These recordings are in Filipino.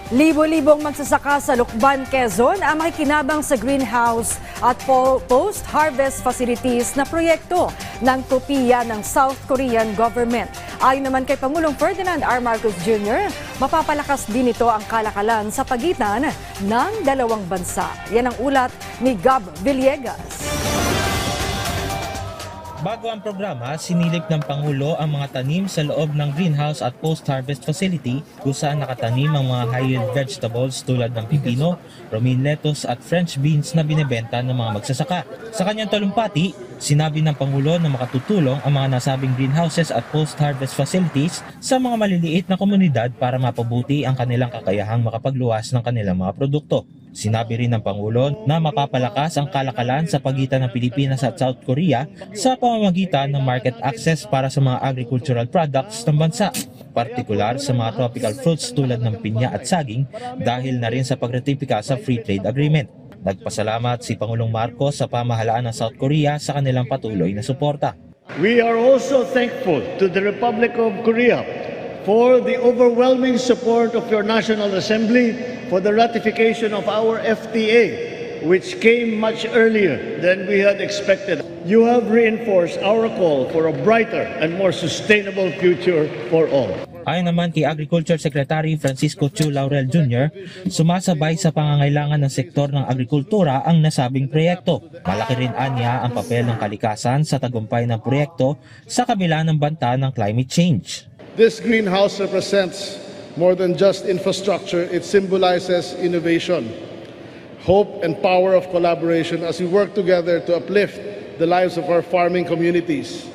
Libo-libong magsasaka sa Lucban, Quezon ang makikinabang sa greenhouse at post-harvest facilities na proyekto ng kopiya ng South Korean government. Ayon naman kay Pangulong Ferdinand R. Marcos Jr., mapapalakas din ito ang kalakalan sa pagitan ng dalawang bansa. Yan ang ulat ni Gab Villegas. Bago ang programa, sinilip ng Pangulo ang mga tanim sa loob ng greenhouse at post-harvest facility kung saan nakatanim ang mga high-yield vegetables tulad ng pipino, romaine lettuce at French beans na binebenta ng mga magsasaka. Sa kanyang talumpati, sinabi ng Pangulo na makatutulong ang mga nasabing greenhouses at post-harvest facilities sa mga maliliit na komunidad para mapabuti ang kanilang kakayahang makapagluwas ng kanilang mga produkto. Sinabi rin ng Pangulo na mapapalakas ang kalakalan sa pagitan ng Pilipinas at South Korea sa pamamagitan ng market access para sa mga agricultural products ng bansa, partikular sa mga tropical fruits tulad ng pinya at saging dahil na rin sa pagratipika sa Free Trade Agreement. Nagpasalamat si Pangulong Marcos sa pamahalaan ng South Korea sa kanilang patuloy na suporta. We are also thankful to the Republic of Korea for the overwhelming support of your National Assembly for the ratification of our FTA, which came much earlier than we had expected. You have reinforced our call for a brighter and more sustainable future for all. Ayon naman kay Agriculture Secretary Francisco Chu Laurel Jr., sumasabay sa pangangailangan ng sektor ng agrikultura ang nasabing proyekto. Malaki rin anya ang papel ng kalikasan sa tagumpay ng proyekto sa kabila ng banta ng climate change. This greenhouse represents more than just infrastructure. It symbolizes innovation, hope and power of collaboration as we work together to uplift the lives of our farming communities.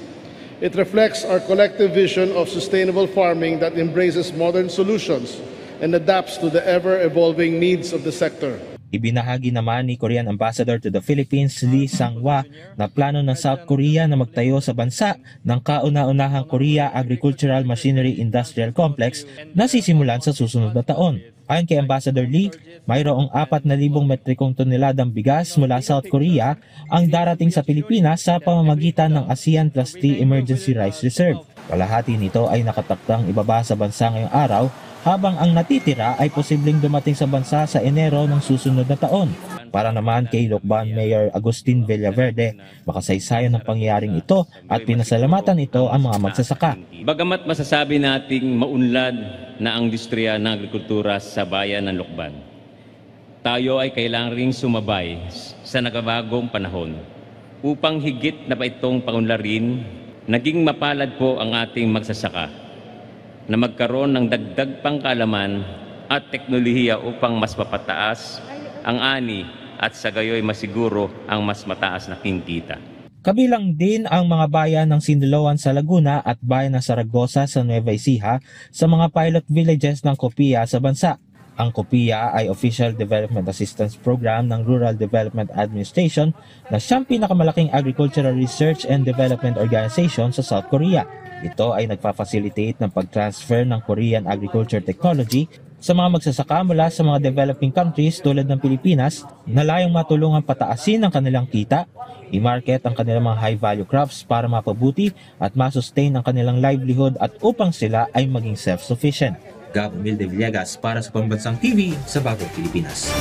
It reflects our collective vision of sustainable farming that embraces modern solutions and adapts to the ever-evolving needs of the sector. Ibinahagi naman ni Korean Ambassador to the Philippines Lee Sang-hwa na plano ng South Korea na magtayo sa bansa ng kauna-unahang Korea Agricultural Machinery Industrial Complex na sisimulan sa susunod na taon. Ayon kay Ambassador Lee, mayroong 4,000 metrikong toneladang bigas mula South Korea ang darating sa Pilipinas sa pamamagitan ng ASEAN Plus 3 Emergency Rice Reserve. Kalahati nito ay nakatakdang ibaba sa bansa ngayong araw, habang ang natitira ay posibleng dumating sa bansa sa Enero ng susunod na taon. Para naman kay Lucban Mayor Agustin Villaverde, makasaysayan ng pangyayaring ito at pinasalamatan ito ang mga magsasaka. Bagamat masasabi nating maunlad na ang industriya ng agrikultura sa bayan ng Lucban, tayo ay kailangan ring sumabay sa nagabagong panahon upang higit na pa itong paunlarin, naging mapalad po ang ating magsasaka na magkaroon ng dagdag pangkalaman at teknolohiya upang mas mapataas ang ani at sa gayoy masiguro ang mas mataas na kinkita. Kabilang din ang mga bayan ng Sinloan sa Laguna at bayan ng Saragosa sa Nueva Ecija sa mga pilot villages ng Kopiya sa bansa. Ang Kopiya ay Official Development Assistance Program ng Rural Development Administration na siyang pinakamalaking agricultural research and development organization sa South Korea. Ito ay nagpa-facilitate ng pag-transfer ng Korean agriculture technology sa mga magsasaka mula sa mga developing countries tulad ng Pilipinas na layong matulungan pataasin ang kanilang kita, i-market ang kanilang mga high-value crops para mapabuti at masustain ang kanilang livelihood at upang sila ay maging self-sufficient. Gab Villegas para sa Pambansang TV sa Bagong Pilipinas.